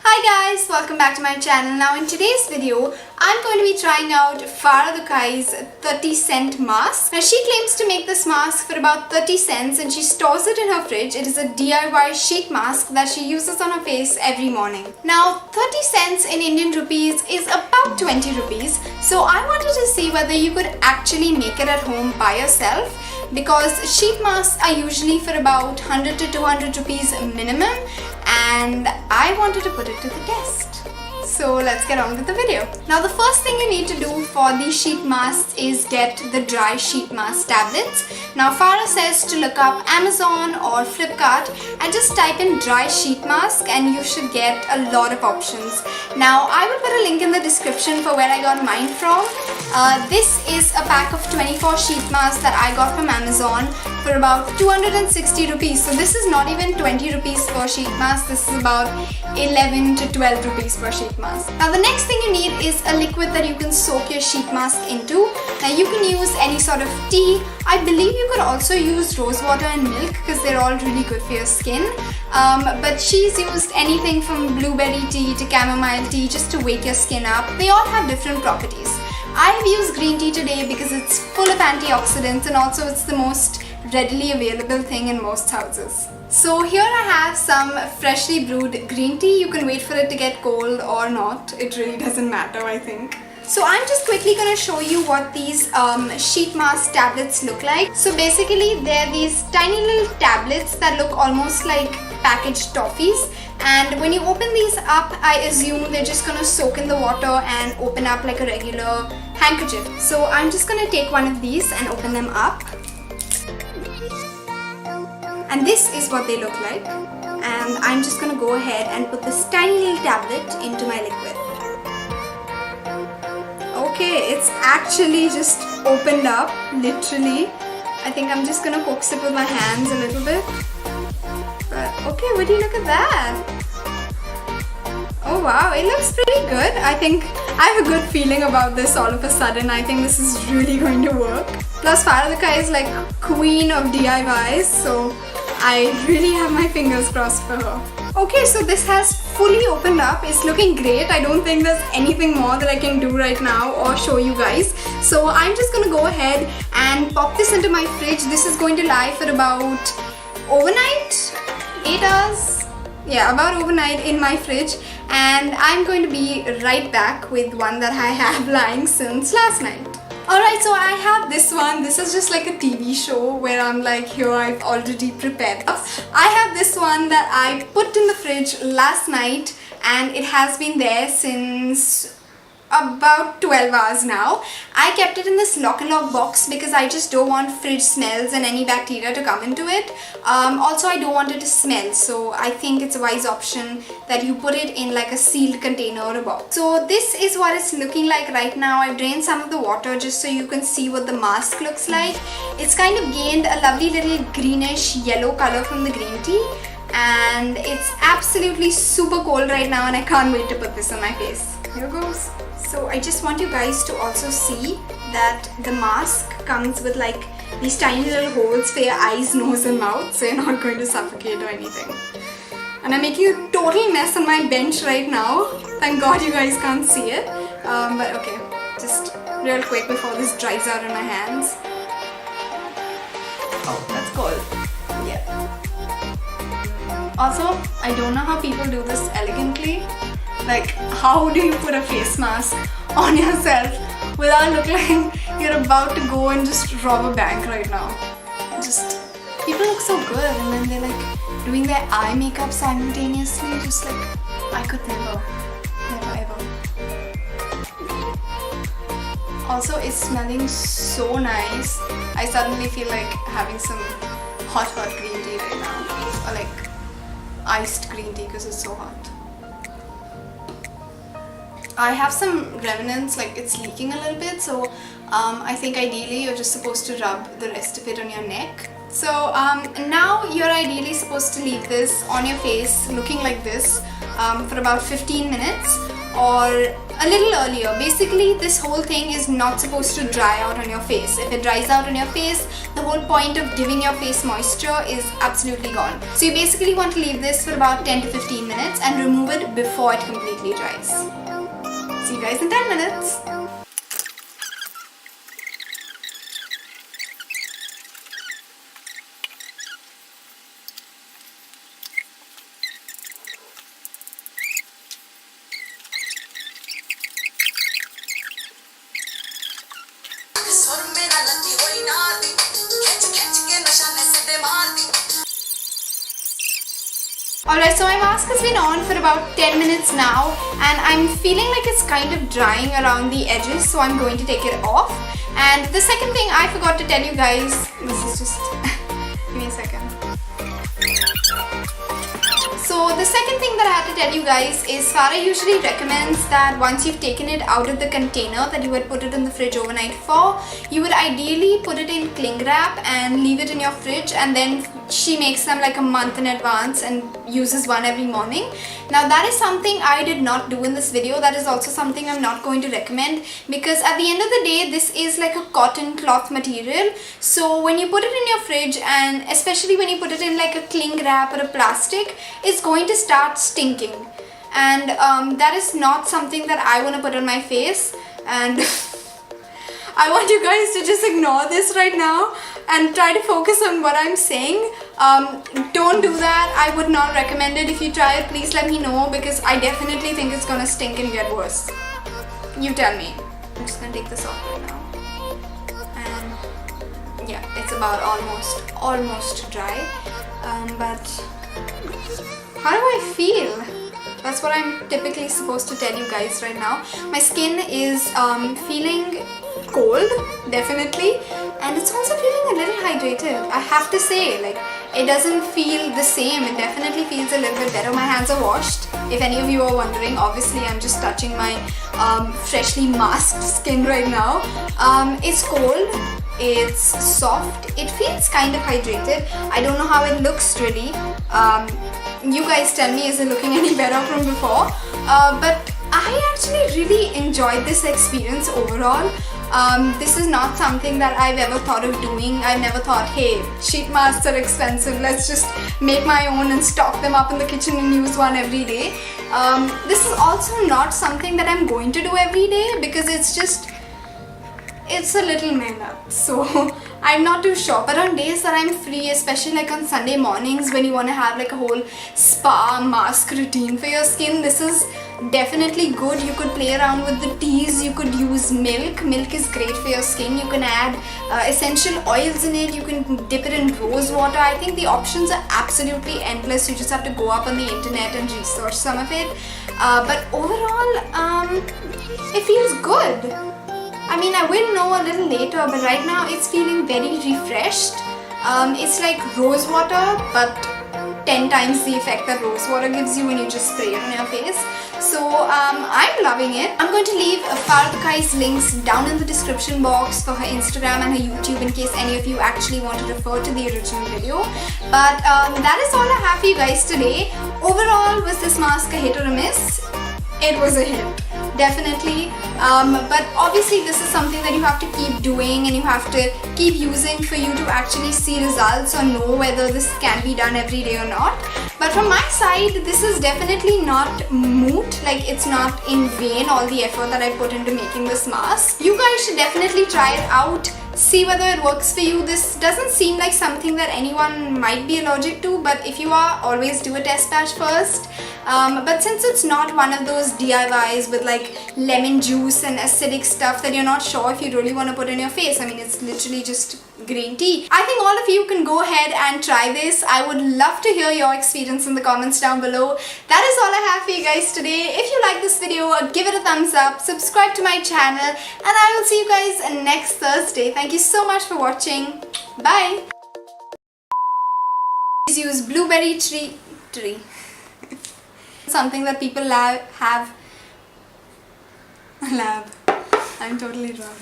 Hi guys, welcome back to my channel. Now in today's video, I'm going to be trying out Farah Dukai's 30 cent mask. Now she claims to make this mask for about 30 cents and she stores it in her fridge. It is a DIY sheet mask that she uses on her face every morning. Now 30 cents in Indian rupees is about 20 rupees. So I wanted to see whether you could actually make it at home by yourself, because sheet masks are usually for about 100 to 200 rupees minimum, and I wanted to put it to the test. So let's get on with the video. Now the first thing you need to do for these sheet masks is get the dry sheet mask tablets. Now Farah says to look up Amazon or Flipkart and just type in dry sheet mask and you should get a lot of options. Now I will put a link in the description for where I got mine from. This is a pack of 24 sheet masks that I got from Amazon for about 260 rupees. So this is not even 20 rupees per sheet mask. This is about 11 to 12 rupees per sheet mask. Now the next thing you need is a liquid that you can soak your sheet mask into. Now you can use any sort of tea. I believe you could also use rose water and milk because they're all really good for your skin. But she's used anything from blueberry tea to chamomile tea just to wake your skin up. They all have different properties. I've used green tea today because it's full of antioxidants and also it's the most readily available thing in most houses. So here I have some freshly brewed green tea. You can wait for it to get cold or not. It really doesn't matter, I think. So I'm just quickly going to show you what these sheet mask tablets look like. So basically they're these tiny little tablets that look almost like packaged toffees, and when you open these up, I assume they're just going to soak in the water and open up like a regular handkerchief. So I'm just going to take one of these and open them up. And this is what they look like, and I'm just going to go ahead and put this tiny little tablet into my liquid. Okay, it's actually just opened up, literally. I think I'm just going to coax it with my hands a little bit. But okay, would you look at that? Oh wow, it looks pretty good. I think I have a good feeling about this all of a sudden. I think this is really going to work. Plus Farah Dukai is like queen of DIYs, so I really have my fingers crossed for her. Okay, so this has fully opened up. It's looking great. I don't think there's anything more that I can do right now or show you guys. So I'm just gonna go ahead and pop this into my fridge. This is going to lie for about overnight, 8 hours. Yeah, about overnight in my fridge. And I'm going to be right back with one that I have lying since last night. Alright, so I have this one. This is just like a TV show where I'm like, here I've already prepared. I have this one that I put in the fridge last night and it has been there since about 12 hours now. I kept it in this lock and lock box because I just don't want fridge smells and any bacteria to come into it. Also I don't want it to smell, so I think it's a wise option that you put it in like a sealed container or a box. So this is what it's looking like right now. I've drained some of the water just so you can see what the mask looks like. It's kind of gained a lovely little greenish yellow color from the green tea, and it's absolutely super cold right now and I can't wait to put this on my face. Here goes. So I just want you guys to also see that the mask comes with like these tiny little holes for your eyes, nose and mouth, so you're not going to suffocate or anything. And I'm making a total mess on my bench right now. Thank God you guys can't see it. But okay, just real quick before this dries out in my hands. Oh, that's cold. Yeah. Also, I don't know how people do this elegantly. Like, how do you put a face mask on yourself without looking like you're about to go and just rob a bank right now? Just, people look so good and then they're like doing their eye makeup simultaneously. Just like, I could never ever. Also, it's smelling so nice. I suddenly feel like having some hot green tea right now. Or like iced green tea because it's so hot. I have some remnants, like it's leaking a little bit, so I think ideally you're just supposed to rub the rest of it on your neck. So now you're ideally supposed to leave this on your face looking like this for about 15 minutes or a little earlier. Basically, this whole thing is not supposed to dry out on your face. If it dries out on your face, the whole point of giving your face moisture is absolutely gone. So you basically want to leave this for about 10 to 15 minutes and remove it before it completely dries. See you guys in 10 minutes. Alright, so my mask has been on for about 10 minutes now and I'm feeling like it's kind of drying around the edges, so I'm going to take it off. And the second thing I forgot to tell you guys, this is just, give me a second. So the second thing that I have to tell you guys is Farah usually recommends that once you've taken it out of the container that you had put it in the fridge overnight for, you would ideally put it in cling wrap and leave it in your fridge, and then she makes them like a month in advance and uses one every morning. Now that is something I did not do in this video. That is also something I'm not going to recommend, because at the end of the day this is like a cotton cloth material. So when you put it in your fridge, and especially when you put it in like a cling wrap or a plastic, it's going to start stinking, and that is not something that I want to put on my face. And I want you guys to just ignore this right now and try to focus on what I'm saying. Don't do that. I would not recommend it. If you try it, please let me know, because I definitely think it's gonna stink and get worse. You tell me. I'm just gonna take this off right now. And yeah, it's about almost dry. But how do I feel? That's what I'm typically supposed to tell you guys right now. My skin is feeling cold, definitely, and it's also feeling a little hydrated. I have to say, like, it doesn't feel the same. It definitely feels a little bit better. My hands are washed, if any of you are wondering. Obviously, I'm just touching my freshly masked skin right now. It's cold, it's soft, it feels kind of hydrated. I don't know how it looks really. You guys tell me, is it looking any better from before? But I actually really enjoyed this experience overall. This is not something that I've ever thought of doing. I've never thought, hey, sheet masks are expensive, let's just make my own and stock them up in the kitchen and use one every day. This is also not something that I'm going to do every day, because it's a little meh-up, so I'm not too sure. But on days that I'm free, especially like on Sunday mornings when you want to have like a whole spa mask routine for your skin, this is definitely good. You could play around with the teas, you could use milk. Milk is great for your skin. You can add essential oils in it, you can dip it in rose water. I think the options are absolutely endless. You just have to go up on the internet and research some of it. But overall, it feels good. I mean, I will know a little later, but right now it's feeling very refreshed. It's like rose water, but 10 times the effect that rose water gives you when you just spray it on your face. So I'm loving it. I'm going to leave Farah Dukai's links down in the description box for her Instagram and her YouTube in case any of you actually want to refer to the original video. But that is all I have for you guys today. Overall, was this mask a hit or a miss? It was a hit. Definitely, but obviously this is something that you have to keep doing and you have to keep using for you to actually see results or know whether this can be done every day or not. But from my side, this is definitely not moot, like it's not in vain all the effort that I put into making this mask. You guys should definitely try it out, see whether it works for you. This doesn't seem like something that anyone might be allergic to, but if you are, always do a test patch first. But since it's not one of those DIYs with like lemon juice and acidic stuff that you're not sure if you really want to put on your face, I mean, it's literally just green tea. I think all of you can go ahead and try this. I would love to hear your experience in the comments down below. That is all I have for you guys today. If you like this video, give it a thumbs up, subscribe to my channel, and I will see you guys next Thursday. Thank you so much for watching. Bye. Please use blueberry tree. Something that people have. Lab. I'm totally wrong.